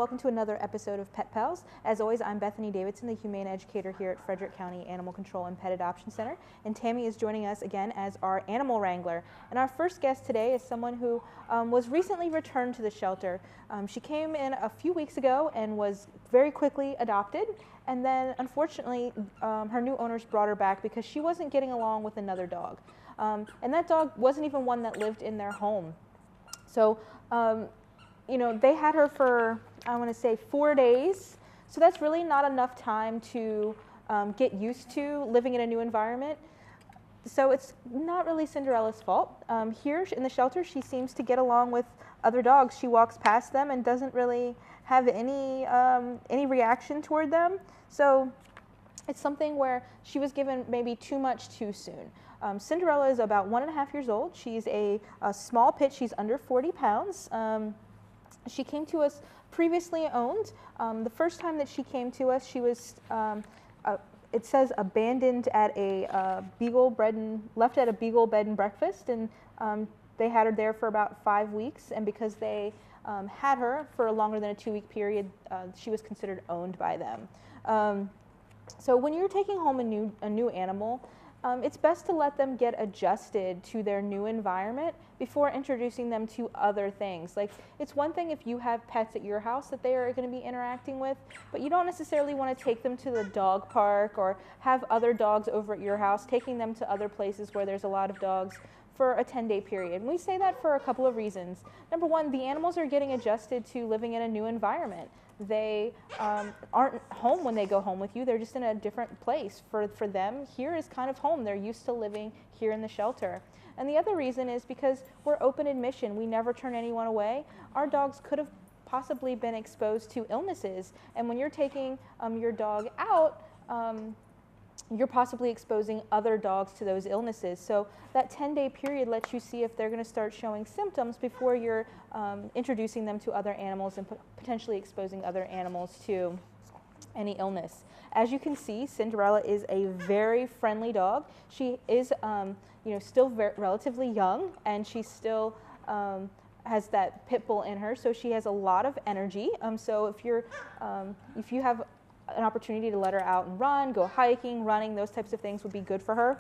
welcome to another episode of Pet Pals. As always, I'm Bethany Davidson, the Humane Educator here at Frederick County Animal Control and Pet Adoption Center, and Tammy is joining us again as our animal wrangler. And our first guest today is someone who was recently returned to the shelter. She came in a few weeks ago and was very quickly adopted, and then unfortunately her new owners brought her back because she wasn't getting along with another dog. And that dog wasn't even one that lived in their home. So you know, they had her for, I want to say, 4 days. So that's really not enough time to get used to living in a new environment. So it's not really Cinderella's fault. Here in the shelter, she seems to get along with other dogs. She walks past them and doesn't really have any reaction toward them. So it's something where she was given maybe too much too soon. Cinderella is about 1.5 years old. She's a small pit. She's under 40 pounds. She came to us previously owned. The first time that she came to us, she was, it says, abandoned at a left at a Beagle bed and breakfast, and they had her there for about 5 weeks. And because they had her for a longer than a 2-week period, she was considered owned by them. So when you're taking home a new animal, it's best to let them get adjusted to their new environment before introducing them to other things. Like, it's one thing if you have pets at your house that they are going to be interacting with, but you don't necessarily want to take them to the dog park or have other dogs over at your house, taking them to other places where there's a lot of dogs for a 10-day period. And we say that for a couple of reasons. Number one, the animals are getting adjusted to living in a new environment. They aren't home when they go home with you. They're just in a different place. For them, here is kind of home. They're used to living here in the shelter. And the other reason is because we're open admission. We never turn anyone away. Our dogs could have possibly been exposed to illnesses. And when you're taking your dog out, you're possibly exposing other dogs to those illnesses. So that 10-day period lets you see if they're going to start showing symptoms before you're introducing them to other animals and potentially exposing other animals to any illness. As you can see, Cinderella is a very friendly dog. She is still relatively young, and she still has that pit bull in her, so she has a lot of energy. So if you have an opportunity to let her out and run, go hiking, running, those types of things would be good for her.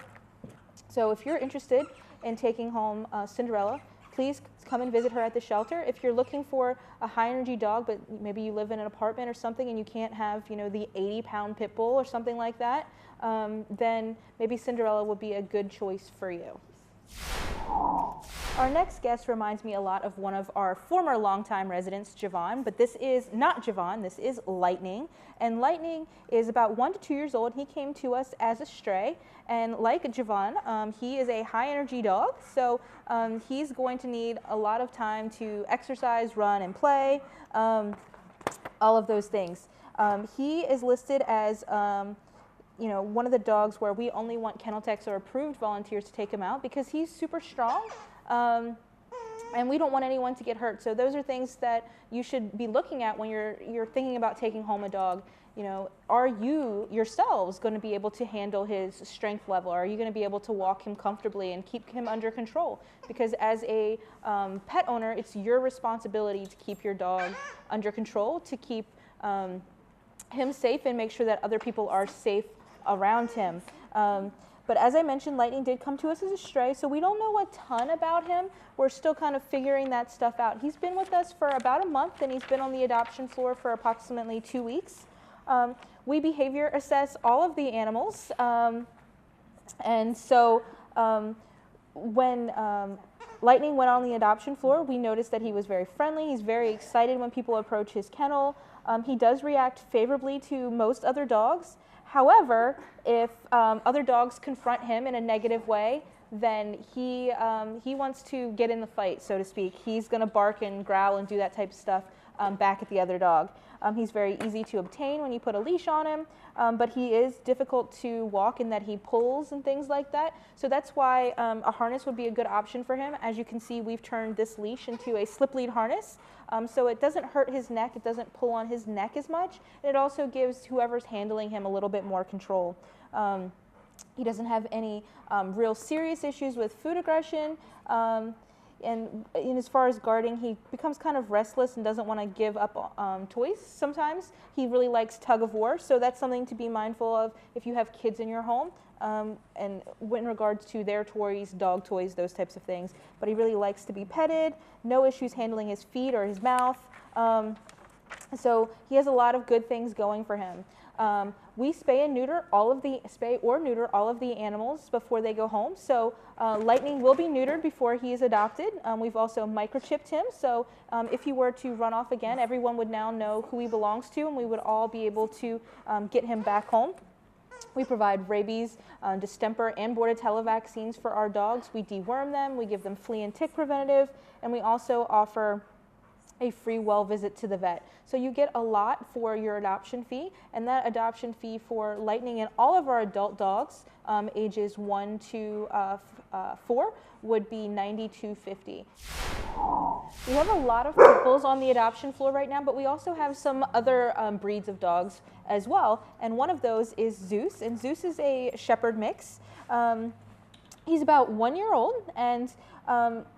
So if you're interested in taking home Cinderella, please come and visit her at the shelter. If you're looking for a high energy dog, but maybe you live in an apartment or something and you can't have, the 80-pound pit bull or something like that, then maybe Cinderella would be a good choice for you. Our next guest reminds me a lot of one of our former longtime residents, Javon, but this is not Javon, this is Lightning. And Lightning is about 1 to 2 years old. He came to us as a stray, and like Javon, he is a high energy dog, so he's going to need a lot of time to exercise, run, and play, all of those things. He is listed as one of the dogs where we only want kennel techs or approved volunteers to take him out because he's super strong, and we don't want anyone to get hurt. So those are things that you should be looking at when you're thinking about taking home a dog. Are you yourselves going to be able to handle his strength level? Are you going to be able to walk him comfortably and keep him under control? Because as a pet owner, it's your responsibility to keep your dog under control, to keep him safe and make sure that other people are safe around him. But as I mentioned, Lightning did come to us as a stray, so we don't know a ton about him. We're still kind of figuring that stuff out. He's been with us for about a month, and he's been on the adoption floor for approximately 2 weeks. We behavior assess all of the animals, and so when Lightning went on the adoption floor, we noticed that he was very friendly. He's very excited when people approach his kennel. He does react favorably to most other dogs. However, if other dogs confront him in a negative way, then he wants to get in the fight, so to speak. He's going to bark and growl and do that type of stuff back at the other dog. He's very easy to obtain when you put a leash on him, but he is difficult to walk in that he pulls and things like that. So that's why a harness would be a good option for him. As you can see, we've turned this leash into a slip lead harness. So it doesn't hurt his neck, it doesn't pull on his neck as much, and it also gives whoever's handling him a little bit more control. He doesn't have any real serious issues with food aggression. And as far as guarding, he becomes kind of restless and doesn't want to give up toys sometimes. He really likes tug of war, so that's something to be mindful of if you have kids in your home, and in regards to their toys, dog toys, those types of things. But he really likes to be petted, no issues handling his feet or his mouth. So he has a lot of good things going for him. We spay or neuter all of the animals before they go home. So Lightning will be neutered before he is adopted. We've also microchipped him. So if he were to run off again, everyone would now know who he belongs to, and we would all be able to get him back home. We provide rabies, distemper, and Bordetella vaccines for our dogs. We deworm them, we give them flea and tick preventative, and we also offer a free well visit to the vet. So you get a lot for your adoption fee, and that adoption fee for Lightning and all of our adult dogs, ages 1 to 4, would be $92.50. We have a lot of pupils on the adoption floor right now, but we also have some other breeds of dogs as well, and one of those is Zeus, and Zeus is a shepherd mix. He's about 1 year old, and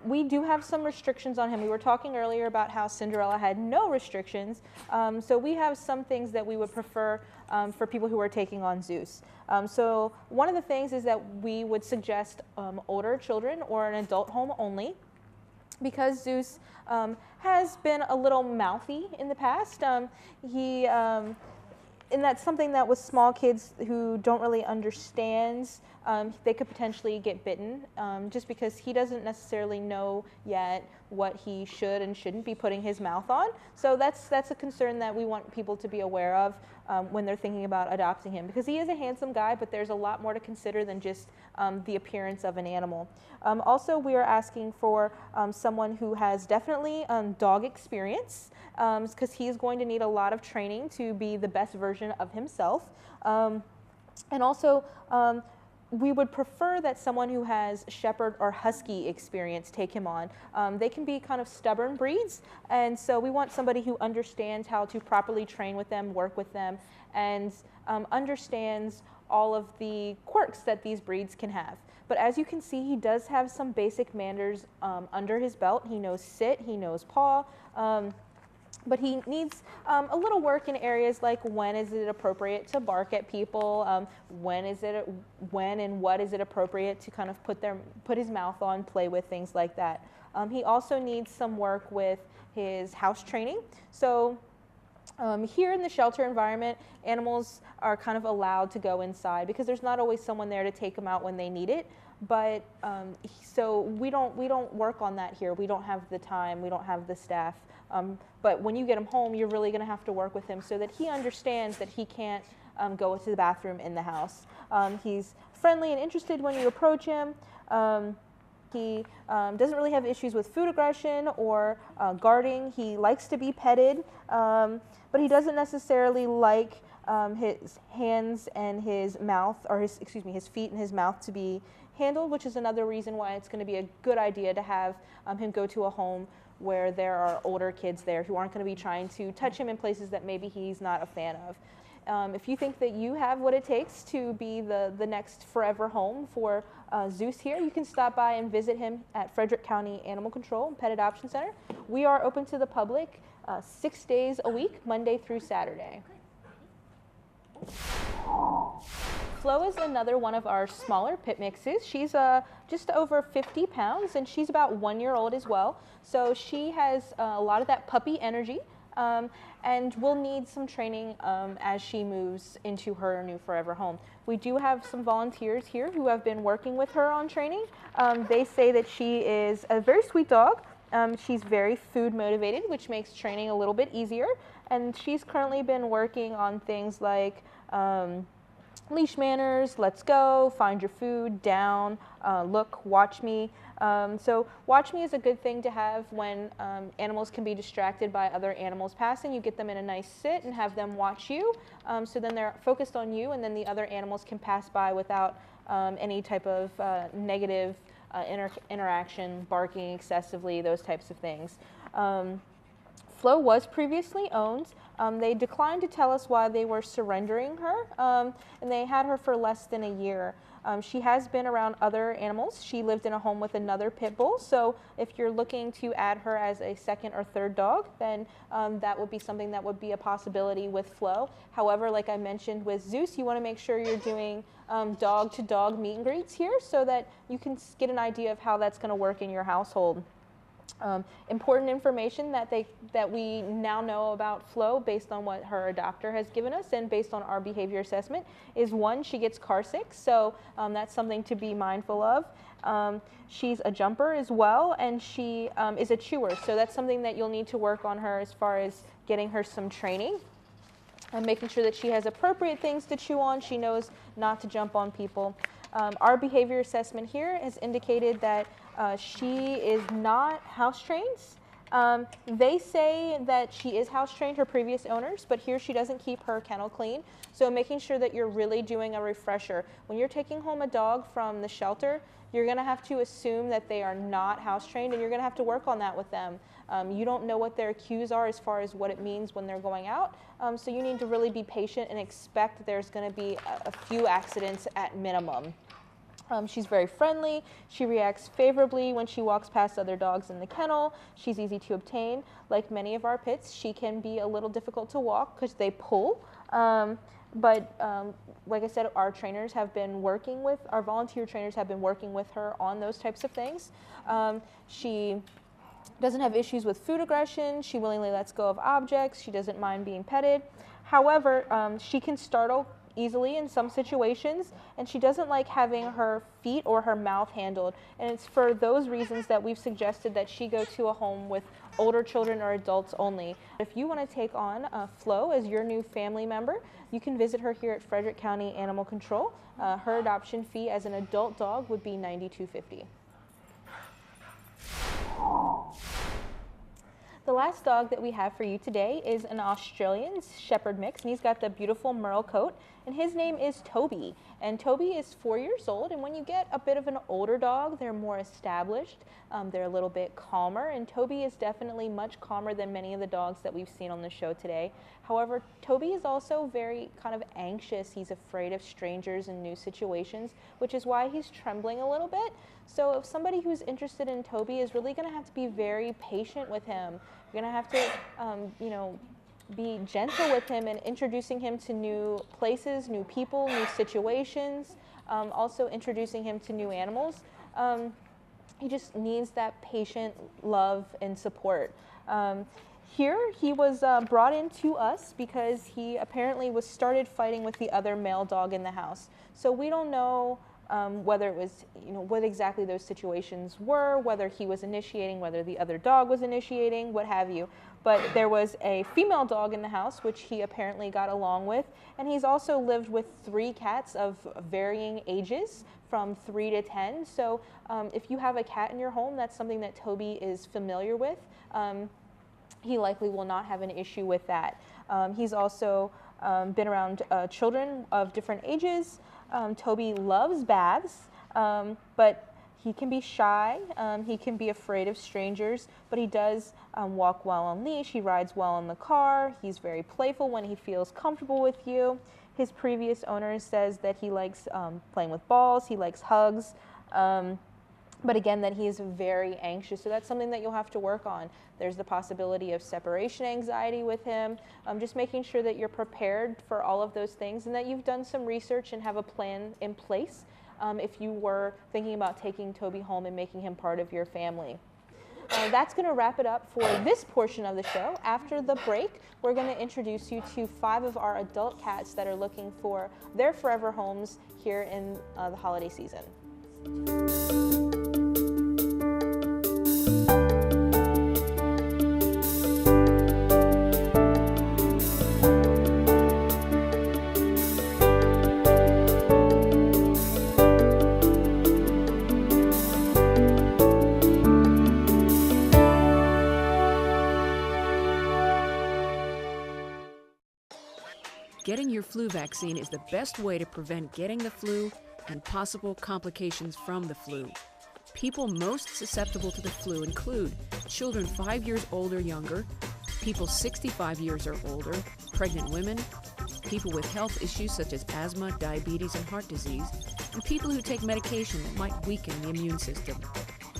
we do have some restrictions on him. We were talking earlier about how Cinderella had no restrictions, so we have some things that we would prefer for people who are taking on Zeus. So one of the things is that we would suggest older children or an adult home only, because Zeus has been a little mouthy in the past. And that's something that with small kids who don't really understand, they could potentially get bitten, just because he doesn't necessarily know yet what he should and shouldn't be putting his mouth on. So that's a concern that we want people to be aware of when they're thinking about adopting him, because he is a handsome guy, but there's a lot more to consider than just the appearance of an animal. Also, we are asking for someone who has definitely dog experience, because he's going to need a lot of training to be the best version of himself. And also, we would prefer that someone who has shepherd or husky experience take him on. They can be kind of stubborn breeds, and so we want somebody who understands how to properly train with them, work with them, and understands all of the quirks that these breeds can have. But as you can see, he does have some basic manners under his belt. He knows sit, he knows paw, but he needs a little work in areas like when is it appropriate to bark at people, when and what is it appropriate to kind of put his mouth on, play with, things like that. He also needs some work with his house training. So here in the shelter environment, animals are kind of allowed to go inside because there's not always someone there to take them out when they need it. But so we don't work on that here. We don't have the time. We don't have the staff. But when you get him home, you're really going to have to work with him so that he understands that he can't go to the bathroom in the house. He's friendly and interested when you approach him. He doesn't really have issues with food aggression or guarding. He likes to be petted, but he doesn't necessarily like his hands and his mouth, or his feet and his mouth to be handled, which is another reason why it's going to be a good idea to have him go to a home where there are older kids there who aren't going to be trying to touch him in places that maybe he's not a fan of. If you think that you have what it takes to be the next forever home for Zeus here, you can stop by and visit him at Frederick County Animal Control and Pet Adoption Center. We are open to the public 6 days a week, Monday through Saturday. Flo is another one of our smaller pit mixes. She's just over 50 pounds, and she's about 1 year old as well. So she has a lot of that puppy energy, and will need some training as she moves into her new forever home. We do have some volunteers here who have been working with her on training. They say that she is a very sweet dog. She's very food motivated, which makes training a little bit easier. And she's currently been working on things like leash manners, let's go, find your food, down, look, watch me. So watch me is a good thing to have when animals can be distracted by other animals passing. You get them in a nice sit and have them watch you. So then they're focused on you, and then the other animals can pass by without any type of negative interaction, barking excessively, those types of things. Flo was previously owned They declined to tell us why they were surrendering her, and they had her for less than a year. She has been around other animals. She lived in a home with another pit bull, so if you're looking to add her as a second or third dog, then that would be something that would be a possibility with Flo. However, like I mentioned with Zeus, you want to make sure you're doing dog-to-dog meet and greets here so that you can get an idea of how that's going to work in your household. Important information that we now know about Flo based on what her adopter has given us and based on our behavior assessment is, one, she gets car sick, so that's something to be mindful of. She's a jumper as well, and she is a chewer, so that's something that you'll need to work on her as far as getting her some training and making sure that she has appropriate things to chew on. She knows not to jump on people. Our behavior assessment here has indicated that she is not house trained. They say that she is house trained, her previous owners, but here she doesn't keep her kennel clean. So making sure that you're really doing a refresher. When you're taking home a dog from the shelter, you're gonna have to assume that they are not house trained, and you're gonna have to work on that with them. You don't know what their cues are as far as what it means when they're going out. So you need to really be patient and expect that there's gonna be a few accidents at minimum. She's very friendly. She reacts favorably when she walks past other dogs in the kennel. She's easy to obtain. Like many of our pits, she can be a little difficult to walk because they pull. But like I said, our trainers have been working with, our volunteer trainers have been working with her on those types of things. She doesn't have issues with food aggression. She willingly lets go of objects. She doesn't mind being petted. However, she can startle easily in some situations, and she doesn't like having her feet or her mouth handled, and it's for those reasons that we've suggested that she go to a home with older children or adults only. If you want to take on Flo as your new family member, you can visit her here at Frederick County Animal Control. Her adoption fee as an adult dog would be $92.50. The last dog that we have for you today is an Australian Shepherd mix, and he's got the beautiful merle coat, and his name is Toby. And Toby is 4 years old, and when you get a bit of an older dog, they're more established, they're a little bit calmer, and Toby is definitely much calmer than many of the dogs that we've seen on the show today. However, Toby is also very kind of anxious. He's afraid of strangers and new situations, which is why he's trembling a little bit. So if somebody who's interested in Toby is really going to have to be very patient with him. You're going to have to, be gentle with him and introducing him to new places, new people, new situations, also introducing him to new animals. He just needs that patient love and support. Here he was brought in to us because he apparently started fighting with the other male dog in the house. So we don't know whether it was, what exactly those situations were, whether he was initiating, whether the other dog was initiating, what have you. But there was a female dog in the house, which he apparently got along with, and he's also lived with 3 cats of varying ages, from 3 to 10. So if you have a cat in your home, that's something that Toby is familiar with. He likely will not have an issue with that. He's also been around children of different ages. Toby loves baths, but he can be shy, he can be afraid of strangers, but he does walk well on leash, he rides well in the car, he's very playful when he feels comfortable with you. His previous owner says that he likes playing with balls, he likes hugs, but again, that he is very anxious, so that's something that you'll have to work on. There's the possibility of separation anxiety with him, just making sure that you're prepared for all of those things and that you've done some research and have a plan in place if you were thinking about taking Toby home and making him part of your family. That's going to wrap it up for this portion of the show. After the break, we're going to introduce you to 5 of our adult cats that are looking for their forever homes here in the holiday season. Getting your flu vaccine is the best way to prevent getting the flu and possible complications from the flu. People most susceptible to the flu include children 5 years old or younger, people 65 years or older, pregnant women, people with health issues such as asthma, diabetes, and heart disease, and people who take medication that might weaken the immune system.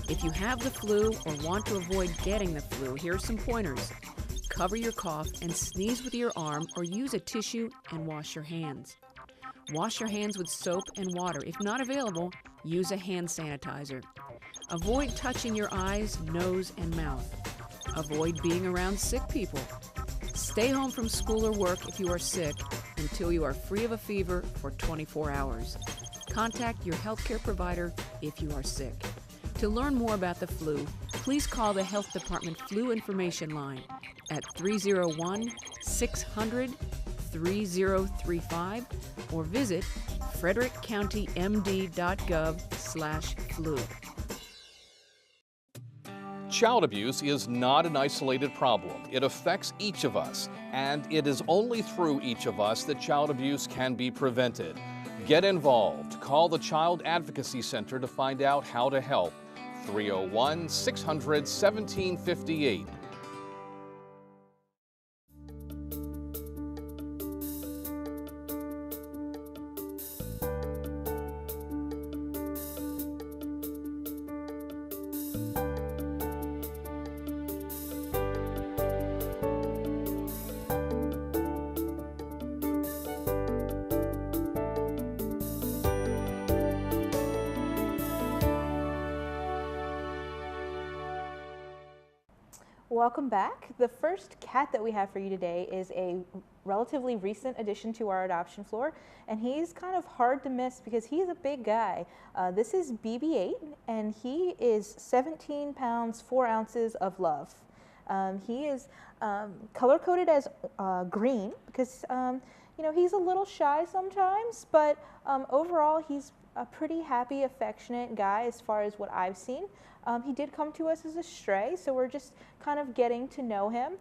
If you have the flu or want to avoid getting the flu, here are some pointers. Cover your cough and sneeze with your arm or use a tissue and wash your hands. Wash your hands with soap and water. If not available, use a hand sanitizer. Avoid touching your eyes, nose, and mouth. Avoid being around sick people. Stay home from school or work if you are sick until you are free of a fever for 24 hours. Contact your healthcare provider if you are sick. To learn more about the flu, please call the Health Department Flu Information Line at 301-600-3035 or visit frederickcountymd.gov/flu. Child abuse is not an isolated problem. It affects each of us, and it is only through each of us that child abuse can be prevented. Get involved. Call the Child Advocacy Center to find out how to help. 301-600-1758. Welcome back. The first cat that we have for you today is a relatively recent addition to our adoption floor, and he's kind of hard to miss because he's a big guy. This is BB-8, and he is 17 pounds, 4 ounces of love. He is color-coded as green because, you know, he's a little shy sometimes, but overall he's a pretty happy, affectionate guy as far as what I've seen. He did come to us as a stray, so we're just kind of getting to know him.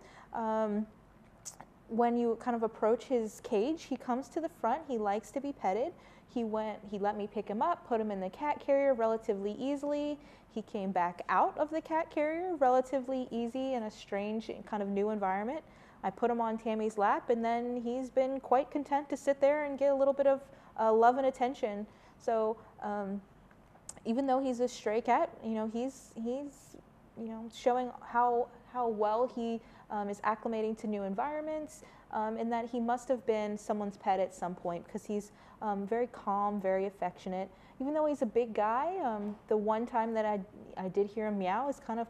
When you kind of approach his cage, he comes to the front. He likes to be petted. He let me pick him up, put him in the cat carrier relatively easily. He came back out of the cat carrier relatively easy in a strange kind of new environment. I put him on Tammy's lap, and then he's been quite content to sit there and get a little bit of love and attention. So even though he's a stray cat, you know, he's you know, showing how well he is acclimating to new environments, and that he must have been someone's pet at some point because he's very calm, very affectionate. Even though he's a big guy, the one time that I did hear him meow is kind of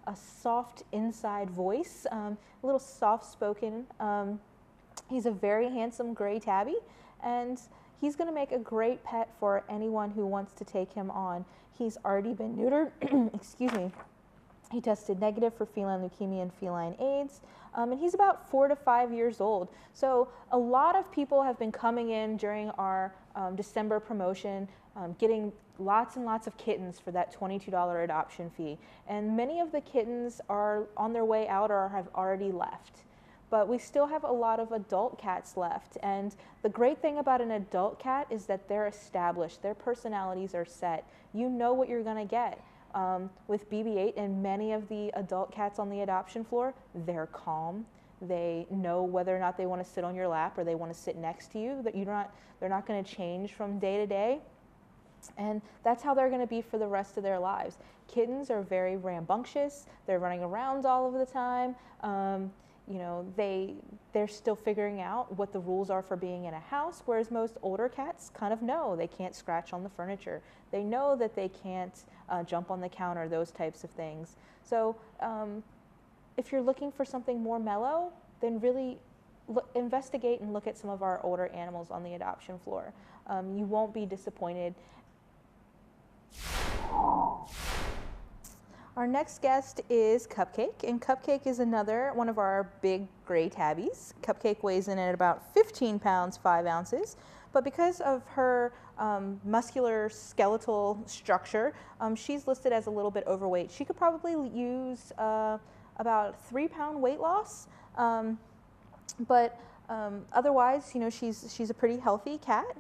a soft inside voice, a little soft-spoken. He's a very handsome gray tabby, and he's going to make a great pet for anyone who wants to take him on. He's already been neutered. Excuse me. He tested negative for feline leukemia and feline AIDS, and he's about 4 to 5 years old. So a lot of people have been coming in during our December promotion, getting lots and lots of kittens for that $22 adoption fee. And many of the kittens are on their way out or have already left. But we still have a lot of adult cats left. And the great thing about an adult cat is that they're established. Their personalities are set. You know what you're going to get. With BB-8 and many of the adult cats on the adoption floor, they're calm. They know whether or not they want to sit on your lap or they want to sit next to you. That they're not going to change from day to day. And that's how they're going to be for the rest of their lives. Kittens are very rambunctious. They're running around all of the time. You know, they're still figuring out what the rules are for being in a house, whereas most older cats kind of know they can't scratch on the furniture. They know that they can't jump on the counter, those types of things. So if you're looking for something more mellow, then really investigate and look at some of our older animals on the adoption floor. You won't be disappointed. Our next guest is Cupcake, and Cupcake is another one of our big gray tabbies. Cupcake weighs in at about 15 pounds, 5 ounces, but because of her muscular skeletal structure, she's listed as a little bit overweight. She could probably use about 3-pound weight loss, but otherwise, you know, she's a pretty healthy cat.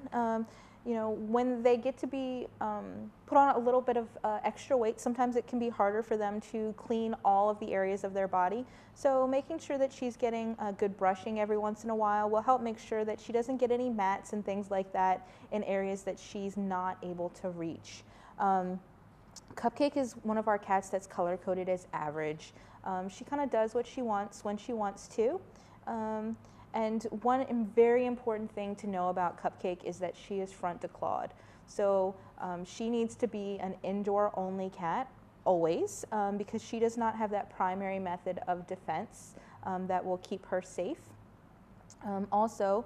you know, when they get to be put on a little bit of extra weight, sometimes it can be harder for them to clean all of the areas of their body. So making sure that she's getting good brushing every once in a while will help make sure that she doesn't get any mats and things like that in areas that she's not able to reach. Cupcake is one of our cats that's color coded as average. She kind of does what she wants when she wants to. And one very important thing to know about Cupcake is that she is front declawed. So she needs to be an indoor only cat always, because she does not have that primary method of defense that will keep her safe. Also,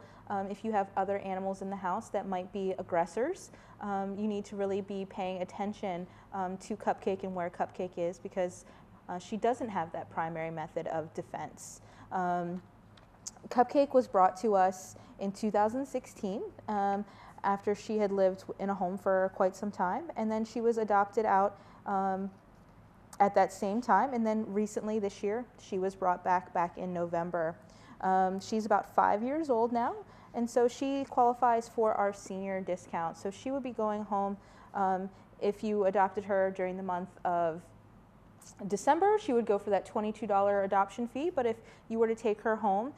if you have other animals in the house that might be aggressors, you need to really be paying attention to Cupcake and where Cupcake is, because she doesn't have that primary method of defense. Cupcake was brought to us in 2016 after she had lived in a home for quite some time, and then she was adopted out at that same time, and then recently this year she was brought back in November. She's about 5 years old now, and so she qualifies for our senior discount. So she would be going home if you adopted her during the month of December. She would go for that $22 adoption fee, but if you were to take her home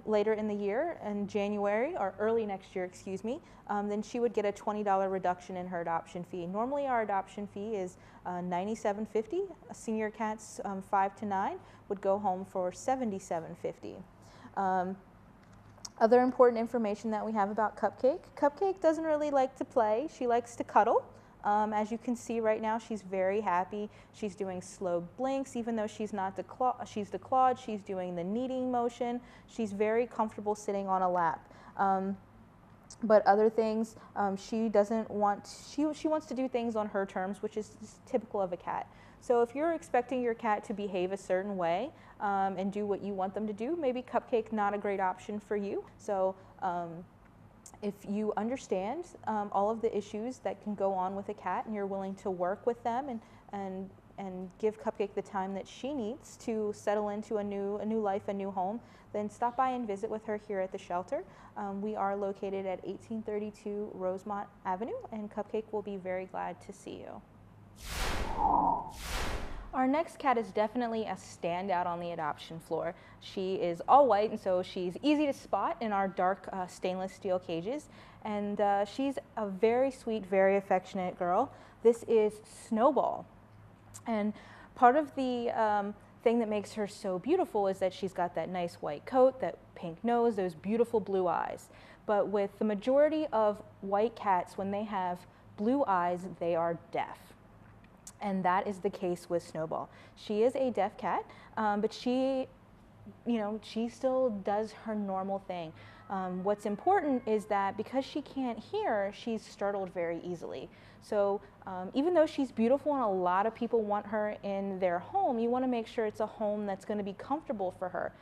later in the year, in January or early next year, excuse me, then she would get a $20 reduction in her adoption fee. Normally our adoption fee is $97.50. Senior cats 5 to 9 would go home for $77.50. Other important information that we have about Cupcake. Cupcake doesn't really like to play. She likes to cuddle. As you can see right now, she's very happy. She's doing slow blinks, even though she's not she's declawed. She's doing the kneading motion. She's very comfortable sitting on a lap. But other things, she doesn't want. She wants to do things on her terms, which is typical of a cat. So if you're expecting your cat to behave a certain way and do what you want them to do, maybe Cupcake not a great option for you. So. If you understand all of the issues that can go on with a cat and you're willing to work with them and give Cupcake the time that she needs to settle into a new life, a new home, then stop by and visit with her here at the shelter. We are located at 1832 Rosemont Avenue, and Cupcake will be very glad to see you. Our next cat is definitely a standout on the adoption floor. She is all white, and so she's easy to spot in our dark stainless steel cages. And she's a very sweet, very affectionate girl. This is Snowball. And part of the thing that makes her so beautiful is that she's got that nice white coat, that pink nose, those beautiful blue eyes. But with the majority of white cats, when they have blue eyes, they are deaf. And that is the case with Snowball. She is a deaf cat, but she still does her normal thing. What's important is that because she can't hear, she's startled very easily. So even though she's beautiful and a lot of people want her in their home, you want to make sure it's a home that's going to be comfortable for her.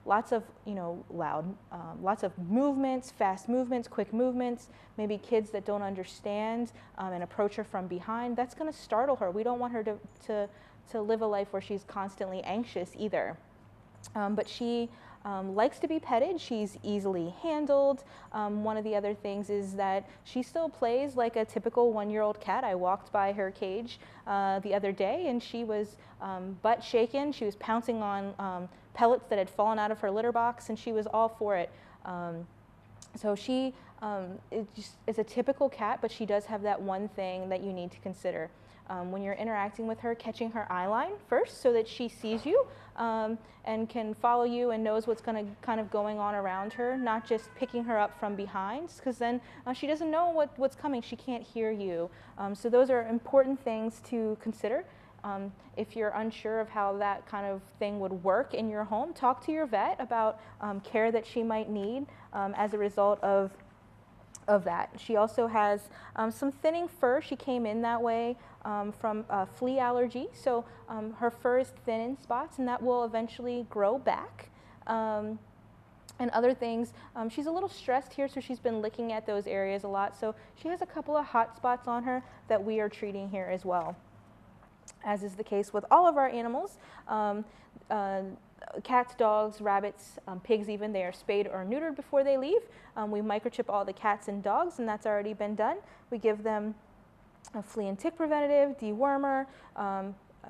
Lots of lots of movements, fast movements, quick movements, maybe kids that don't understand and approach her from behind. That's going to startle her. We don't want her to live a life where she's constantly anxious either. But she likes to be petted. She's easily handled. One of the other things is that she still plays like a typical one-year-old cat. I walked by her cage the other day, and she was butt shaken. She was pouncing on pellets that had fallen out of her litter box, and she was all for it. So she is a typical cat, but she does have that one thing that you need to consider. When you're interacting with her, catching her eye line first so that she sees you and can follow you and knows what's kind of going on around her, not just picking her up from behind, because then she doesn't know what's coming. She can't hear you. So those are important things to consider. If you're unsure of how that kind of thing would work in your home, talk to your vet about care that she might need as a result of that. She also has some thinning fur. She came in that way from flea allergy, so her fur is thin in spots, and that will eventually grow back. And other things, she's a little stressed here, so she's been licking at those areas a lot, so she has a couple of hot spots on her that we are treating here as well. As is the case with all of our animals, Cats, dogs, rabbits, pigs even, they are spayed or neutered before they leave. We microchip all the cats and dogs, and that's already been done. We give them a flea and tick preventative, dewormer,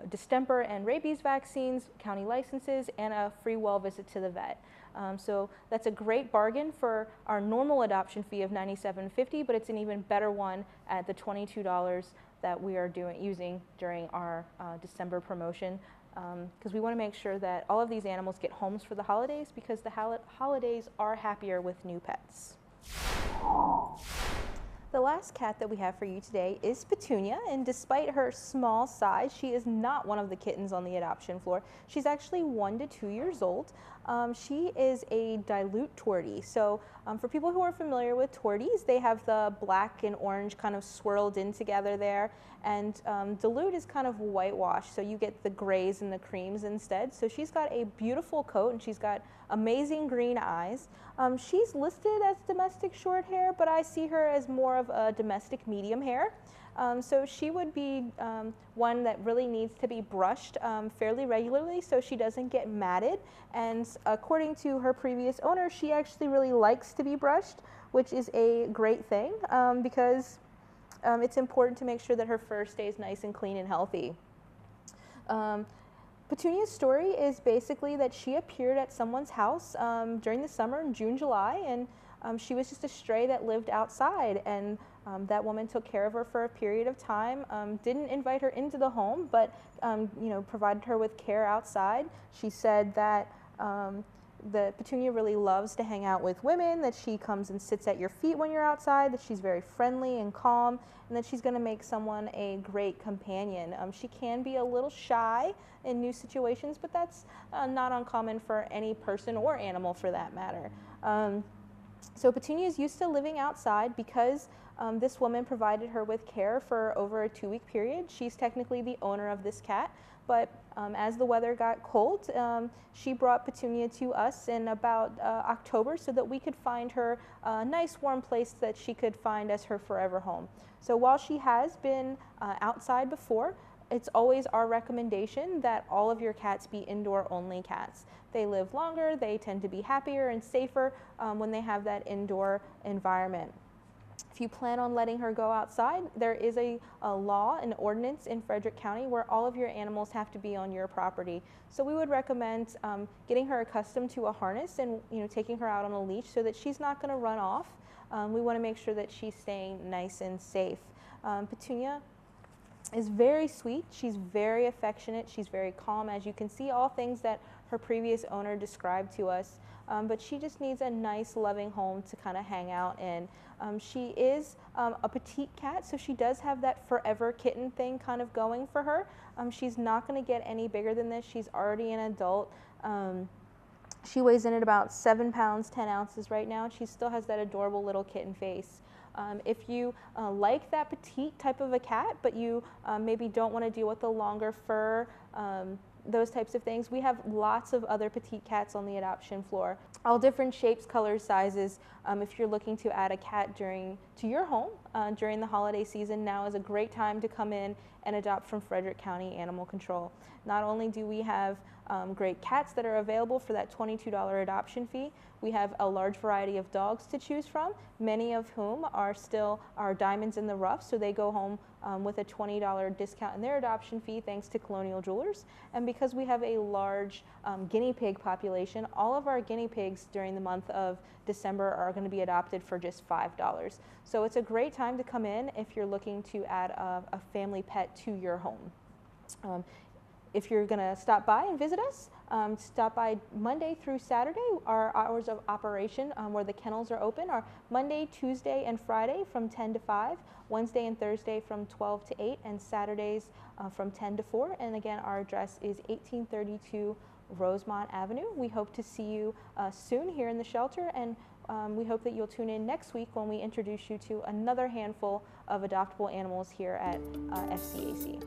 distemper and rabies vaccines, county licenses, and a free well visit to the vet. So that's a great bargain for our normal adoption fee of $97.50, but it's an even better one at the $22 that we are using during our December promotion, because we want to make sure that all of these animals get homes for the holidays, because the holidays are happier with new pets. The last cat that we have for you today is Petunia, and despite her small size, she is not one of the kittens on the adoption floor. She's actually 1 to 2 years old. She is a dilute tortie. So for people who are familiar with torties, they have the black and orange kind of swirled in together there, and dilute is kind of whitewash, so you get the grays and the creams instead. So she's got a beautiful coat, and she's got amazing green eyes. She's listed as domestic short hair, but I see her as more of a domestic medium hair. So she would be one that really needs to be brushed fairly regularly so she doesn't get matted. And according to her previous owner, she actually really likes to be brushed, which is a great thing because it's important to make sure that her fur stays nice and clean and healthy. Petunia's story is basically that she appeared at someone's house during the summer in June, July, and she was just a stray that lived outside, and that woman took care of her for a period of time, didn't invite her into the home, but provided her with care outside. She said that the Petunia really loves to hang out with women, that she comes and sits at your feet when you're outside, that she's very friendly and calm, and that she's going to make someone a great companion. She can be a little shy in new situations, but that's not uncommon for any person or animal for that matter. So Petunia is used to living outside because this woman provided her with care for over a 2-week period. She's technically the owner of this cat, but as the weather got cold, she brought Petunia to us in about October so that we could find her a nice warm place that she could find as her forever home. So while she has been outside before, it's always our recommendation that all of your cats be indoor-only cats. They live longer, they tend to be happier and safer when they have that indoor environment. If you plan on letting her go outside, there is a law, an ordinance in Frederick County where all of your animals have to be on your property. So we would recommend getting her accustomed to a harness and taking her out on a leash so that she's not going to run off. We want to make sure that she's staying nice and safe. Petunia is very sweet, she's very affectionate, she's very calm, as you can see, all things that her previous owner described to us, but she just needs a nice loving home to kind of hang out in. She is a petite cat, so she does have that forever kitten thing kind of going for her. She's not going to get any bigger than this. She's already an adult. She weighs in at about 7 pounds, 10 ounces right now, and she still has that adorable little kitten face. If you like that petite type of a cat, but you maybe don't want to deal with the longer fur, those types of things, we have lots of other petite cats on the adoption floor. All different shapes, colors, sizes. If you're looking to add a cat to your home during the holiday season, now is a great time to come in and adopt from Frederick County Animal Control. Not only do we have great cats that are available for that $22 adoption fee, we have a large variety of dogs to choose from, many of whom are still our diamonds in the rough, so they go home with a $20 discount in their adoption fee thanks to Colonial Jewelers. And because we have a large guinea pig population, all of our guinea pigs during the month of December are going to be adopted for just $5. So it's a great time to come in if you're looking to add a family pet to your home. If you're going to stop by and visit us, stop by Monday through Saturday. Our hours of operation where the kennels are open are Monday, Tuesday, and Friday from 10 to 5, Wednesday and Thursday from 12 to 8, and Saturdays from 10 to 4. And again, our address is 1832 Rosemont Avenue. We hope to see you soon here in the shelter, and we hope that you'll tune in next week when we introduce you to another handful of adoptable animals here at FCAC.